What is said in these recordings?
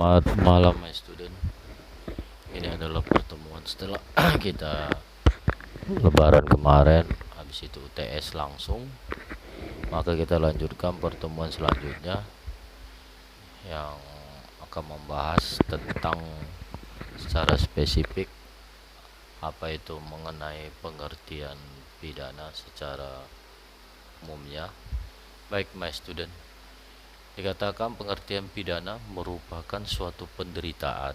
Selamat malam, my student. Ini adalah pertemuan setelah kita lebaran kemarin, habis itu UTS langsung. Maka kita lanjutkan pertemuan selanjutnya yang akan membahas tentang secara spesifik apa itu mengenai pengertian pidana secara umumnya. Baik, my student. Dikatakan pengertian pidana merupakan suatu penderitaan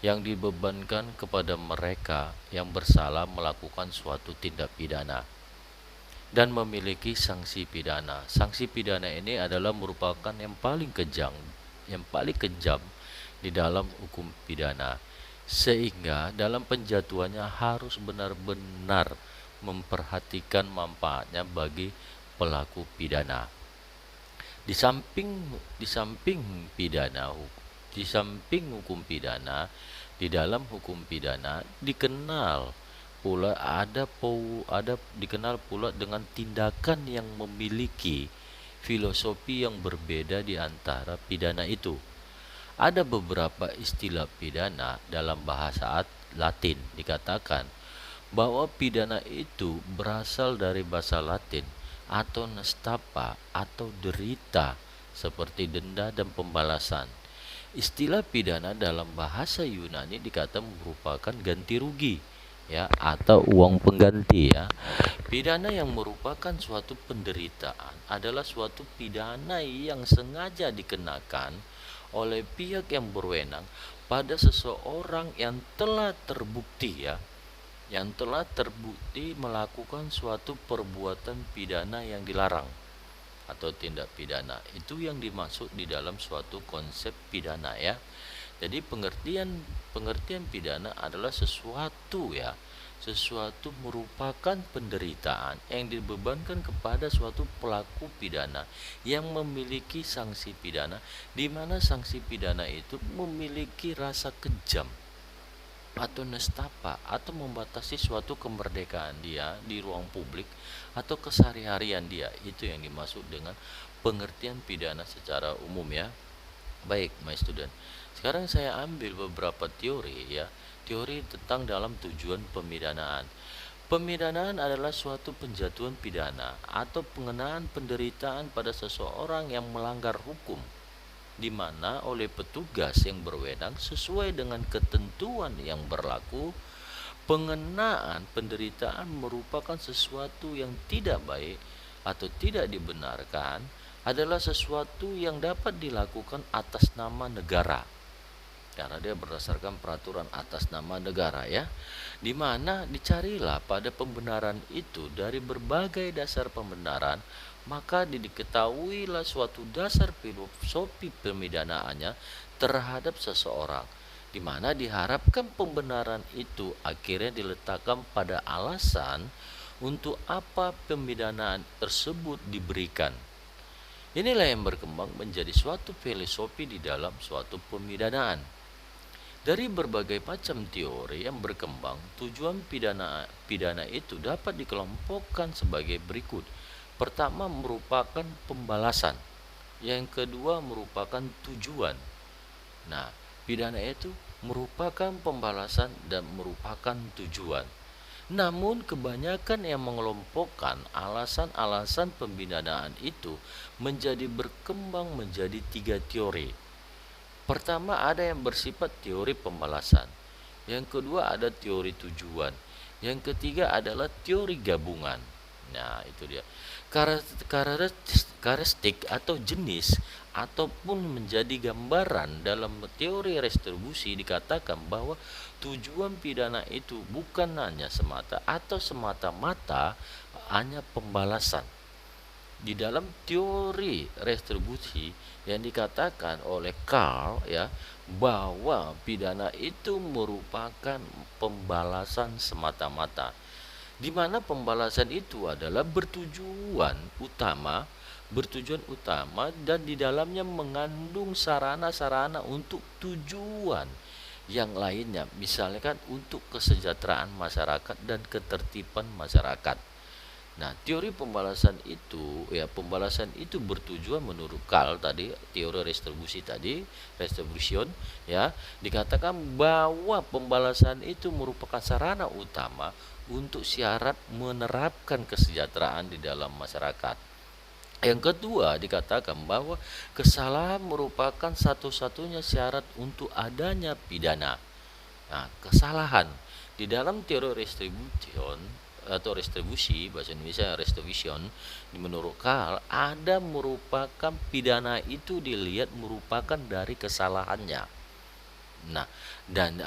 yang dibebankan kepada mereka yang bersalah melakukan suatu tindak pidana dan memiliki sanksi pidana. Sanksi pidana ini adalah merupakan yang paling kejam di dalam hukum pidana, sehingga dalam penjatuhannya harus benar-benar memperhatikan manfaatnya bagi pelaku pidana. Di samping di samping pidana di samping hukum pidana, di dalam hukum pidana dikenal pula dengan tindakan yang memiliki filosofi yang berbeda di antara pidana itu. Ada beberapa istilah pidana dalam bahasa Latin dikatakan bahwa pidana itu berasal dari bahasa Latin atau nestapa atau derita seperti denda dan pembalasan. Istilah pidana dalam bahasa Yunani dikata merupakan ganti rugi ya atau uang pengganti ya. Pidana yang merupakan suatu penderitaan adalah suatu pidana yang sengaja dikenakan oleh pihak yang berwenang pada seseorang yang telah terbukti melakukan suatu perbuatan pidana yang dilarang atau tindak pidana. Itu yang dimaksud di dalam suatu konsep pidana ya. Jadi pengertian pidana adalah sesuatu merupakan penderitaan yang dibebankan kepada suatu pelaku pidana yang memiliki sanksi pidana, di mana sanksi pidana itu memiliki rasa kejam atau nestapa atau membatasi suatu kemerdekaan dia di ruang publik atau keseharian dia. Itu yang dimaksud dengan pengertian pidana secara umum ya. Baik, my student. Sekarang saya ambil beberapa teori ya. Teori tentang dalam tujuan pemidanaan. Pemidanaan adalah suatu penjatuhan pidana atau pengenaan penderitaan pada seseorang yang melanggar hukum, di mana oleh petugas yang berwenang sesuai dengan ketentuan yang berlaku. Pengenaan penderitaan merupakan sesuatu yang tidak baik atau tidak dibenarkan, adalah sesuatu yang dapat dilakukan atas nama negara, karena dia berdasarkan peraturan atas nama negara ya, di mana dicarilah pada pembenaran itu dari berbagai dasar pembenaran, maka diketahuilah suatu dasar filosofi pemidanaannya terhadap seseorang, di mana diharapkan pembenaran itu akhirnya diletakkan pada alasan untuk apa pemidanaan tersebut diberikan. Inilah yang berkembang menjadi suatu filosofi di dalam suatu pemidanaan. Dari berbagai macam teori yang berkembang, tujuan pidana itu dapat dikelompokkan sebagai berikut. Pertama merupakan pembalasan, yang kedua merupakan tujuan. Nah, pidana itu merupakan pembalasan dan merupakan tujuan. Namun kebanyakan yang mengelompokkan alasan-alasan pemidanaan itu menjadi berkembang menjadi 3 teori. Pertama ada yang bersifat teori pembalasan, yang kedua ada teori tujuan, yang ketiga adalah teori gabungan. Nah itu dia karakteristik atau jenis ataupun menjadi gambaran dalam teori retribusi. Dikatakan bahwa tujuan pidana itu bukan hanya semata-mata hanya pembalasan. Di dalam teori retribusi yang dikatakan oleh Karl ya, bahwa pidana itu merupakan pembalasan semata-mata, di mana pembalasan itu adalah bertujuan utama dan di dalamnya mengandung sarana-sarana untuk tujuan yang lainnya, misalkan untuk kesejahteraan masyarakat dan ketertiban masyarakat. Nah, teori pembalasan itu bertujuan menurut Karl tadi, teori restribusi tadi, restribution ya, dikatakan bahwa pembalasan itu merupakan sarana utama untuk syarat menerapkan kesejahteraan di dalam masyarakat. Yang kedua, dikatakan bahwa kesalahan merupakan satu-satunya syarat untuk adanya pidana. Nah, kesalahan di dalam teori restribution atau restribusi, bahasa Indonesia restribution, menurut Karl ada merupakan pidana itu dilihat merupakan dari kesalahannya. Nah, dan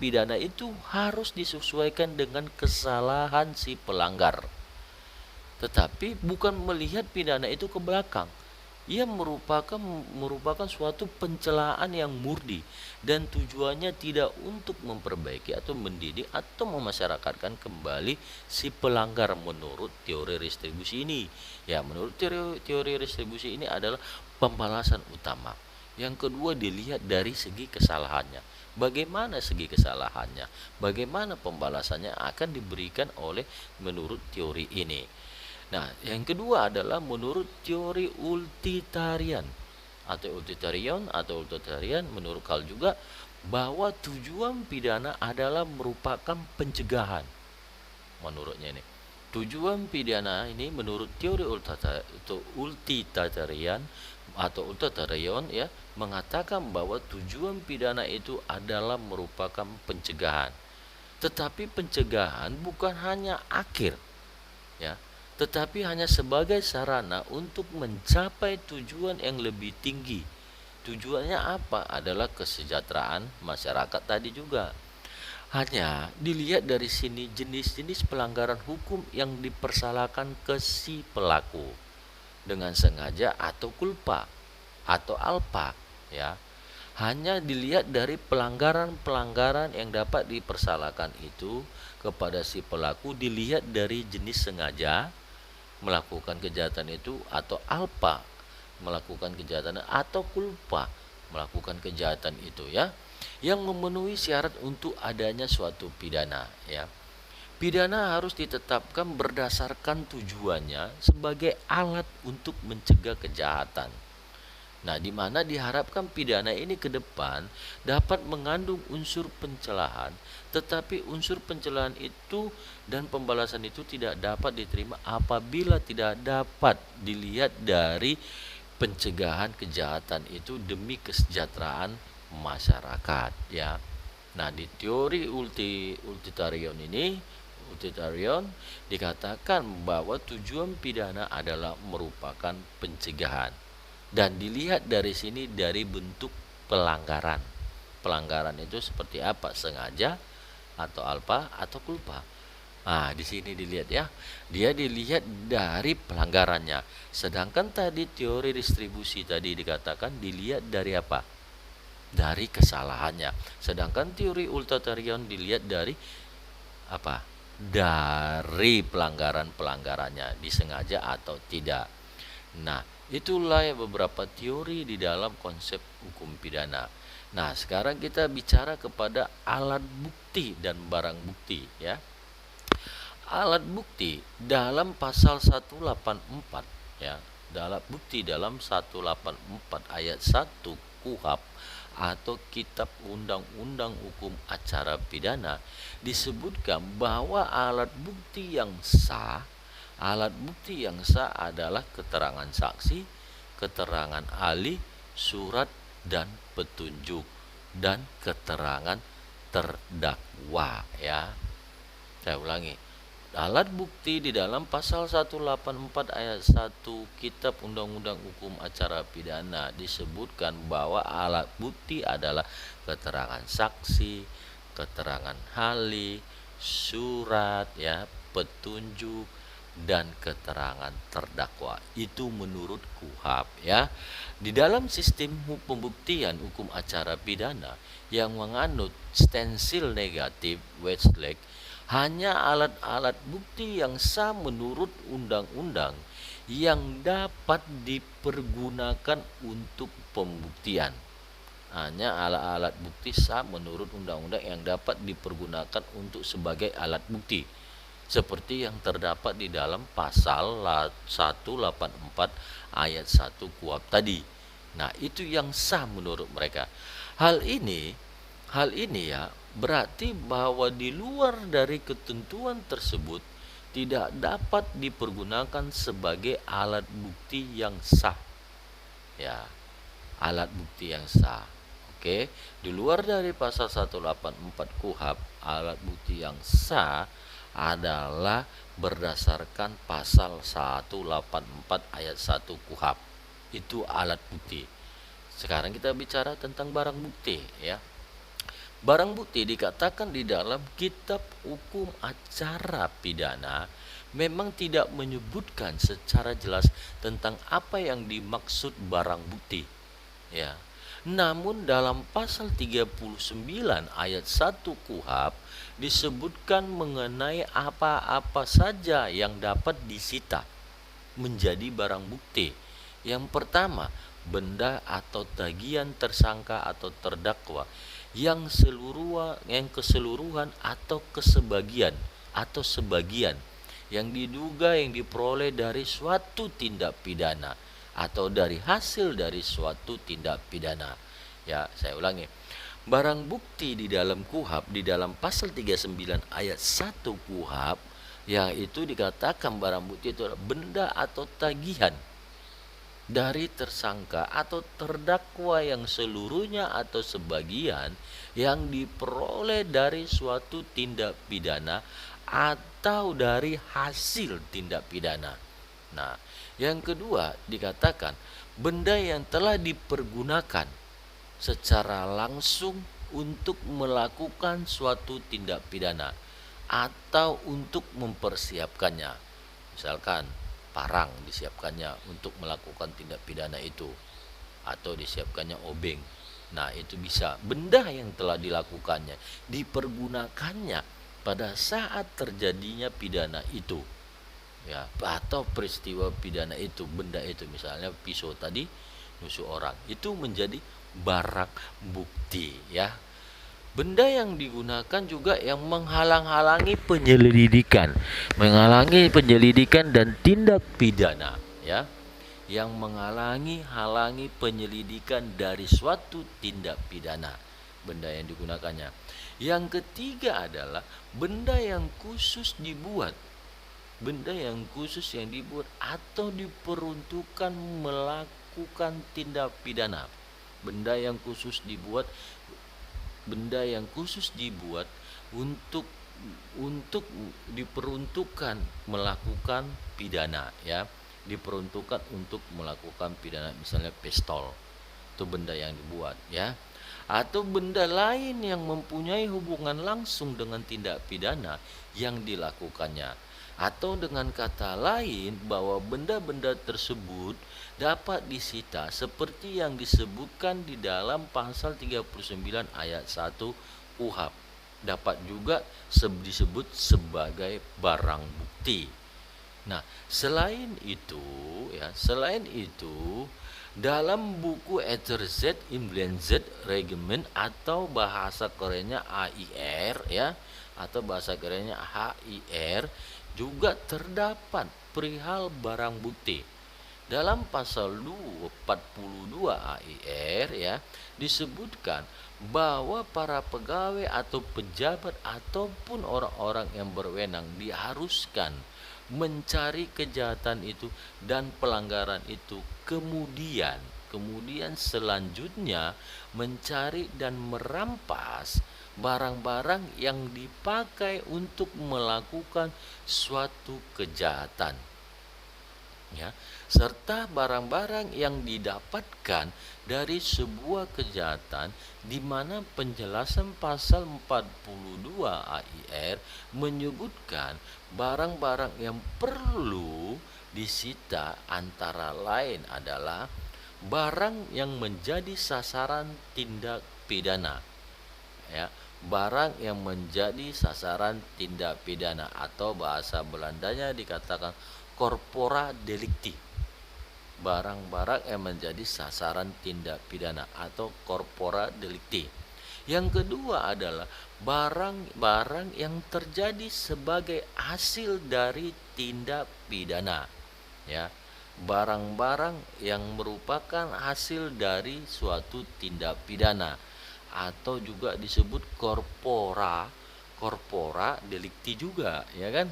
pidana itu harus disesuaikan dengan kesalahan si pelanggar. Tetapi bukan melihat pidana itu ke belakang. Ia merupakan suatu pencelaan yang murni dan tujuannya tidak untuk memperbaiki atau mendidik atau memasyarakatkan kembali si pelanggar menurut teori restribusi ini. Ya, menurut teori restribusi ini adalah pembalasan utama. Yang kedua, dilihat dari segi kesalahannya. Bagaimana segi kesalahannya? Bagaimana pembalasannya akan diberikan oleh menurut teori ini. Nah, yang kedua adalah menurut teori utilitarian atau utilitarian menurut Karl juga bahwa tujuan pidana adalah merupakan pencegahan. Menurutnya ini, tujuan pidana ini menurut teori utilitarian atau utilitarian ya, mengatakan bahwa tujuan pidana itu adalah merupakan pencegahan. Tetapi pencegahan bukan hanya akhir ya, tetapi hanya sebagai sarana untuk mencapai tujuan yang lebih tinggi. Tujuannya apa? Adalah kesejahteraan masyarakat tadi juga. Hanya dilihat dari sini jenis-jenis pelanggaran hukum yang dipersalahkan ke si pelaku dengan sengaja atau culpa atau alpa ya. Hanya dilihat dari pelanggaran-pelanggaran yang dapat dipersalahkan itu kepada si pelaku dilihat dari jenis sengaja melakukan kejahatan itu atau alpa melakukan kejahatan atau culpa melakukan kejahatan itu ya, yang memenuhi syarat untuk adanya suatu pidana ya. Pidana harus ditetapkan berdasarkan tujuannya sebagai alat untuk mencegah kejahatan. Nah, di mana diharapkan pidana ini ke depan dapat mengandung unsur pencelahan, tetapi unsur pencelahan itu dan pembalasan itu tidak dapat diterima apabila tidak dapat dilihat dari pencegahan kejahatan itu demi kesejahteraan masyarakat ya. Nah, di teori utilitarian dikatakan bahwa tujuan pidana adalah merupakan pencegahan. Dan dilihat dari sini dari bentuk pelanggaran. Pelanggaran itu seperti apa? Sengaja atau alpa atau culpa. Nah, di sini dilihat ya. Dia dilihat dari pelanggarannya. Sedangkan tadi teori distribusi tadi dikatakan dilihat dari apa? Dari kesalahannya. Sedangkan teori utilitarian dilihat dari apa? Dari pelanggaran-pelanggarannya, disengaja atau tidak. Nah, itulah beberapa teori di dalam konsep hukum pidana. Nah, sekarang kita bicara kepada alat bukti dan barang bukti ya. Alat bukti dalam pasal 184 ya. Alat bukti dalam 184 ayat 1 KUHP atau Kitab Undang-Undang Hukum Acara Pidana disebutkan bahwa alat bukti yang sah adalah keterangan saksi, keterangan ahli, surat dan petunjuk dan keterangan terdakwa ya. Saya ulangi. Alat bukti di dalam pasal 184 ayat 1 Kitab Undang-Undang Hukum Acara Pidana disebutkan bahwa alat bukti adalah keterangan saksi, keterangan ahli, surat ya, petunjuk dan keterangan terdakwa. Itu menurut KUHP ya. Di dalam sistem pembuktian hukum acara pidana yang menganut stensil negatif Westlake, hanya alat-alat bukti yang sah menurut undang-undang yang dapat dipergunakan untuk pembuktian. Hanya alat-alat bukti sah menurut undang-undang yang dapat dipergunakan untuk sebagai alat bukti. seperti yang terdapat di dalam pasal 184 ayat 1 KUHP tadi. Nah, itu yang sah menurut mereka. Hal ini ya berarti bahwa di luar dari ketentuan tersebut tidak dapat dipergunakan sebagai alat bukti yang sah. Ya, alat bukti yang sah. Oke, di luar dari pasal 184 KUHP, alat bukti yang sah adalah berdasarkan pasal 184 ayat 1 KUHP. Itu alat bukti. Sekarang kita bicara tentang barang bukti, ya. Barang bukti dikatakan di dalam kitab hukum acara pidana memang tidak menyebutkan secara jelas tentang apa yang dimaksud barang bukti, ya. Namun dalam pasal 39 ayat 1 KUHP disebutkan mengenai apa-apa saja yang dapat disita menjadi barang bukti. Yang pertama, benda atau tagihan tersangka atau terdakwa yang keseluruhan atau sebagian yang diduga yang diperoleh dari suatu tindak pidana atau dari hasil dari suatu tindak pidana. Ya, saya ulangi. Barang bukti di dalam KUHP, di dalam pasal 39 ayat 1 KUHP, yaitu dikatakan barang bukti itu adalah benda atau tagihan dari tersangka atau terdakwa yang seluruhnya atau sebagian yang diperoleh dari suatu tindak pidana atau dari hasil tindak pidana. Nah, yang kedua dikatakan benda yang telah dipergunakan secara langsung untuk melakukan suatu tindak pidana atau untuk mempersiapkannya. Misalkan parang disiapkannya untuk melakukan tindak pidana itu, atau disiapkannya obeng. Nah, itu bisa benda yang telah dilakukannya, dipergunakannya pada saat terjadinya pidana itu, ya, atau peristiwa pidana itu, benda itu, misalnya pisau tadi nusuk orang, itu menjadi barang bukti, ya. Benda yang digunakan juga yang menghalang-halangi penyelidikan dan tindak pidana, ya. Yang menghalangi penyelidikan dari suatu tindak pidana, benda yang digunakannya. Yang ketiga adalah benda yang khusus dibuat atau diperuntukkan melakukan tindak pidana. Benda yang khusus dibuat untuk diperuntukkan melakukan pidana, ya. Diperuntukkan untuk melakukan pidana, misalnya pistol, itu benda yang dibuat, ya. Atau benda lain yang mempunyai hubungan langsung dengan tindak pidana yang dilakukannya. Atau dengan kata lain, bahwa benda-benda tersebut dapat disita seperti yang disebutkan di dalam pasal 39 ayat 1 KUHP. Dapat juga disebut sebagai barang bukti. Nah, selain itu, dalam buku Ederzett Imblenzett Reglement atau bahasa kerennya AIR, ya, atau bahasa kerennya HIR, juga terdapat perihal barang bukti. Dalam pasal 42 AIR, ya, disebutkan bahwa para pegawai atau pejabat ataupun orang-orang yang berwenang diharuskan mencari kejahatan itu dan pelanggaran itu, kemudian selanjutnya mencari dan merampas barang-barang yang dipakai untuk melakukan suatu kejahatan, ya, serta barang-barang yang didapatkan dari sebuah kejahatan, di mana penjelasan pasal 42 AIR menyebutkan barang-barang yang perlu disita antara lain adalah barang yang menjadi sasaran tindak pidana, ya, barang yang menjadi sasaran tindak pidana, atau bahasa Belandanya dikatakan corpora delicti. Barang-barang yang menjadi sasaran tindak pidana atau corpora delicti. Yang kedua adalah barang-barang yang terjadi sebagai hasil dari tindak pidana, ya. Barang-barang yang merupakan hasil dari suatu tindak pidana atau juga disebut corpora delicti juga, ya kan?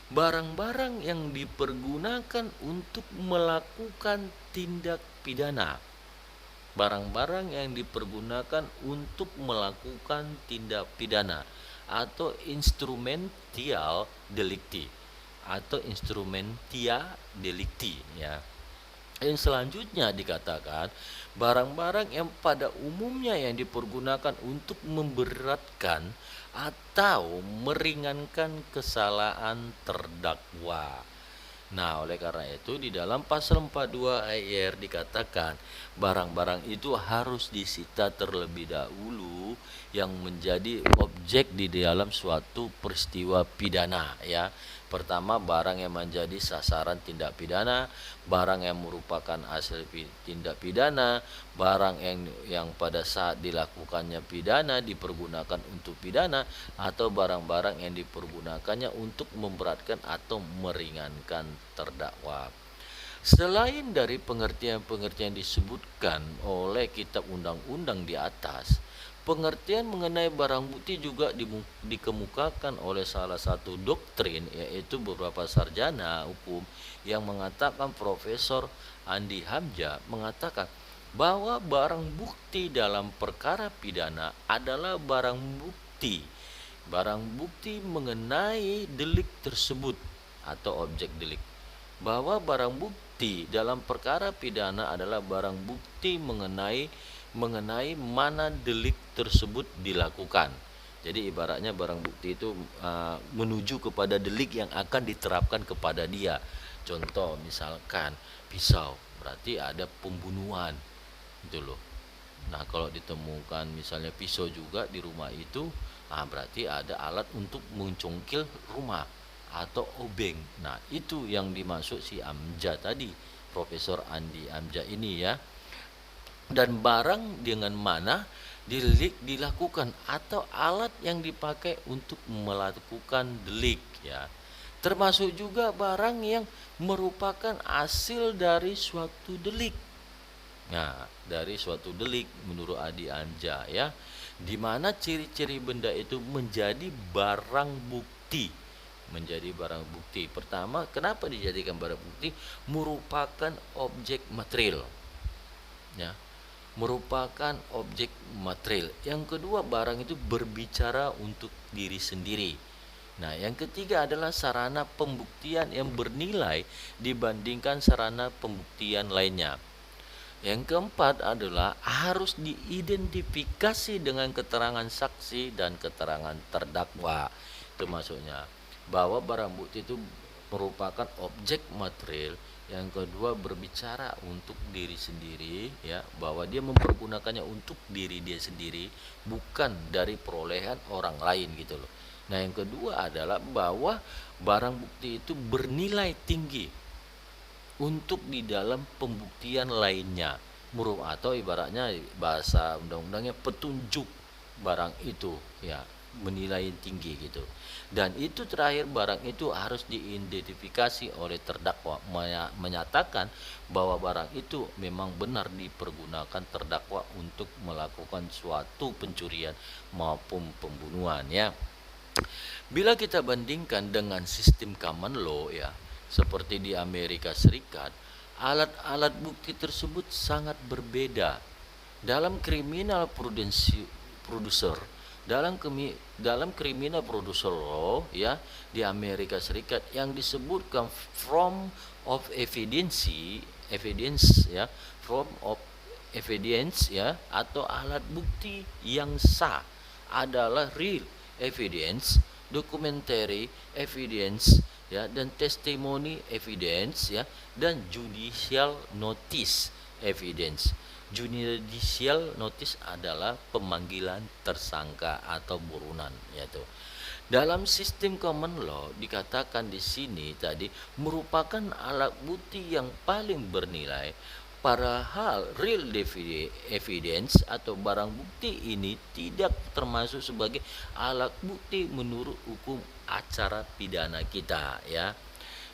Barang-barang yang dipergunakan untuk melakukan tindak pidana. Barang-barang yang dipergunakan untuk melakukan tindak pidana atau instrumential delicti atau instrumentia delicti, ya. Yang selanjutnya dikatakan barang-barang yang pada umumnya yang dipergunakan untuk memberatkan atau meringankan kesalahan terdakwa. Nah, oleh karena itu di dalam pasal 42 AIR dikatakan barang-barang itu harus disita terlebih dahulu yang menjadi objek di dalam suatu peristiwa pidana, ya. Pertama, barang yang menjadi sasaran tindak pidana, barang yang merupakan hasil tindak pidana, barang yang pada saat dilakukannya pidana dipergunakan untuk pidana, atau barang-barang yang dipergunakannya untuk memberatkan atau meringankan terdakwa. Selain dari pengertian-pengertian disebutkan oleh kitab undang-undang di atas, pengertian mengenai barang bukti juga dikemukakan oleh salah satu doktrin, yaitu beberapa sarjana hukum yang mengatakan Profesor Andi Hamzah mengatakan bahwa barang bukti dalam perkara pidana adalah barang bukti mengenai delik tersebut atau objek delik. Bahwa barang bukti dalam perkara pidana adalah barang bukti mengenai mana delik tersebut dilakukan. Jadi ibaratnya barang bukti itu menuju kepada delik yang akan diterapkan kepada dia. Contoh misalkan pisau, berarti ada pembunuhan, gitu loh. Nah, kalau ditemukan misalnya pisau juga di rumah itu, berarti ada alat untuk mencongkil rumah atau obeng. Nah, itu yang dimaksud si Amja tadi, Profesor Andi Amja ini, ya. Dan barang dengan mana delik dilakukan atau alat yang dipakai untuk melakukan delik, ya. Termasuk juga barang yang merupakan hasil dari suatu delik. Nah, dari suatu delik menurut Adi Anja, ya, di mana ciri-ciri benda itu menjadi barang bukti. Menjadi barang bukti. Pertama, kenapa dijadikan barang bukti? Merupakan objek material. Ya, merupakan objek material. Yang kedua, barang itu berbicara untuk diri sendiri. Nah, yang ketiga adalah sarana pembuktian yang bernilai dibandingkan sarana pembuktian lainnya. Yang keempat adalah harus diidentifikasi dengan keterangan saksi dan keterangan terdakwa. Itu maksudnya bahwa barang bukti itu merupakan objek material. Yang kedua, berbicara untuk diri sendiri, ya, bahwa dia mempergunakannya untuk diri dia sendiri, bukan dari perolehan orang lain, gitu loh. Nah, yang kedua adalah bahwa barang bukti itu bernilai tinggi untuk di dalam pembuktian lainnya, atau ibaratnya bahasa undang-undangnya petunjuk barang itu, ya, menilai tinggi gitu. Dan itu terakhir, barang itu harus diidentifikasi oleh terdakwa, menyatakan bahwa barang itu memang benar dipergunakan terdakwa untuk melakukan suatu pencurian maupun pembunuhan, ya. Bila kita bandingkan dengan sistem common law, ya, seperti di Amerika Serikat, alat-alat bukti tersebut sangat berbeda. Dalam criminal producer, dalam criminal producer law, ya, di Amerika Serikat yang disebutkan form of evidence, ya, form of evidence, ya, atau alat bukti yang sah adalah real evidence, documentary evidence, ya, dan testimony evidence, ya, dan judicial notice evidence. Judicial notice adalah pemanggilan tersangka atau buronan, yaitu dalam sistem common law dikatakan di sini tadi merupakan alat bukti yang paling bernilai Padahal real evidence atau barang bukti ini tidak termasuk sebagai alat bukti menurut hukum acara pidana kita, ya.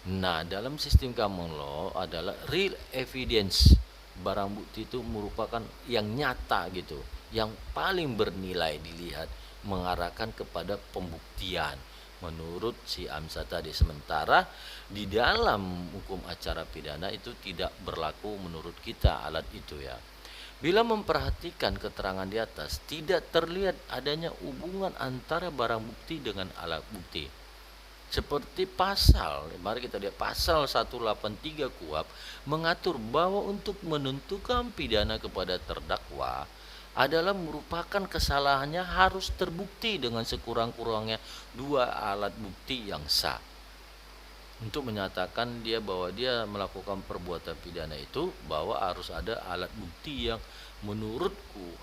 Nah, dalam sistem common law adalah real evidence. Barang bukti itu merupakan yang nyata gitu, yang paling bernilai dilihat, mengarahkan kepada pembuktian menurut si AMSA tadi. Sementara di dalam hukum acara pidana itu tidak berlaku menurut kita alat itu, ya. Bila memperhatikan keterangan di atas, tidak terlihat adanya hubungan antara barang bukti dengan alat bukti. Seperti mari kita lihat pasal 183 KUHP mengatur bahwa untuk menentukan pidana kepada terdakwa adalah merupakan kesalahannya harus terbukti dengan sekurang-kurangnya dua alat bukti yang sah. Untuk menyatakan bahwa dia melakukan perbuatan pidana itu, bahwa harus ada alat bukti yang menurutku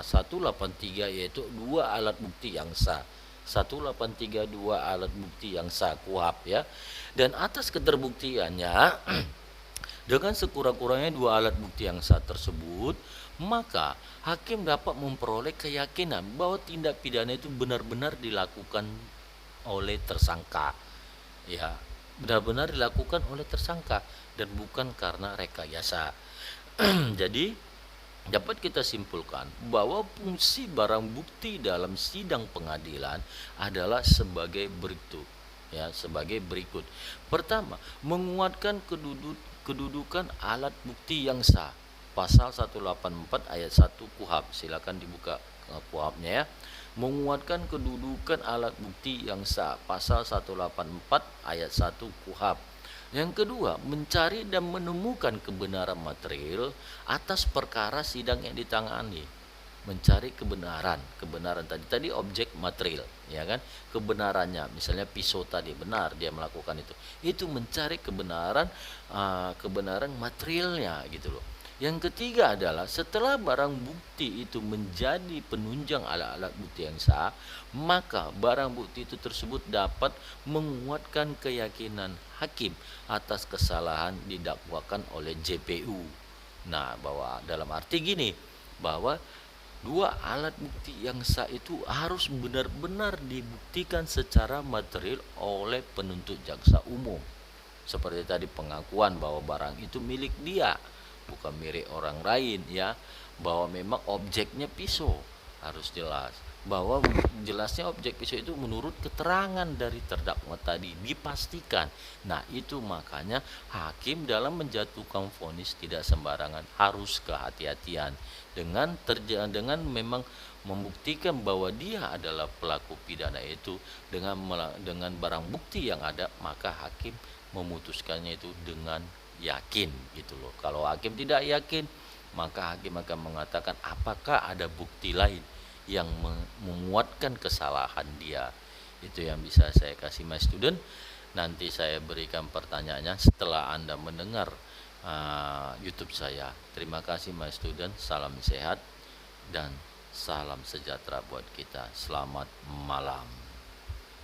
183, yaitu dua alat bukti yang sah. 183 dua alat bukti yang sah KUHP, ya. Dan atas keterbuktiannya dengan sekurang-kurangnya dua alat bukti yang sah tersebut, maka hakim dapat memperoleh keyakinan bahwa tindak pidana itu benar-benar dilakukan oleh tersangka, ya, benar-benar dilakukan oleh tersangka dan bukan karena rekayasa. Jadi dapat kita simpulkan bahwa fungsi barang bukti dalam sidang pengadilan adalah sebagai berikut, ya, sebagai berikut. Pertama, menguatkan kedudukan alat bukti yang sah. Pasal 184 ayat 1 KUHP, silakan dibuka KUHP-nya, ya. Menguatkan kedudukan alat bukti yang sah. Pasal 184 ayat 1 KUHP. Yang kedua, mencari dan menemukan kebenaran material atas perkara sidang yang ditangani. Mencari kebenaran tadi objek material, ya kan? Kebenarannya, misalnya pisau tadi benar dia melakukan itu. Itu mencari kebenaran materialnya gitu loh. Yang ketiga adalah setelah barang bukti itu menjadi penunjang alat-alat bukti yang sah, maka barang bukti itu tersebut dapat menguatkan keyakinan hakim atas kesalahan didakwakan oleh JPU. Nah, bahwa dalam arti gini, bahwa dua alat bukti yang sah itu harus benar-benar dibuktikan secara material oleh penuntut jaksa umum. Seperti tadi pengakuan bahwa barang itu milik dia, bukan milik orang lain, ya. Bahwa memang objeknya pisau, harus jelas. Bahwa jelasnya objek pisau itu menurut keterangan dari terdakwa tadi dipastikan. Nah, itu makanya hakim dalam menjatuhkan vonis tidak sembarangan, harus kehati-hatian dengan memang membuktikan bahwa dia adalah pelaku pidana itu dengan barang bukti yang ada, maka hakim memutuskannya itu dengan yakin gitu loh. Kalau hakim tidak yakin, maka hakim akan mengatakan apakah ada bukti lain yang menguatkan kesalahan dia. Itu yang bisa saya kasih my student. Nanti saya berikan pertanyaannya setelah Anda mendengar YouTube saya. Terima kasih my student. Salam sehat dan salam sejahtera buat kita. Selamat malam.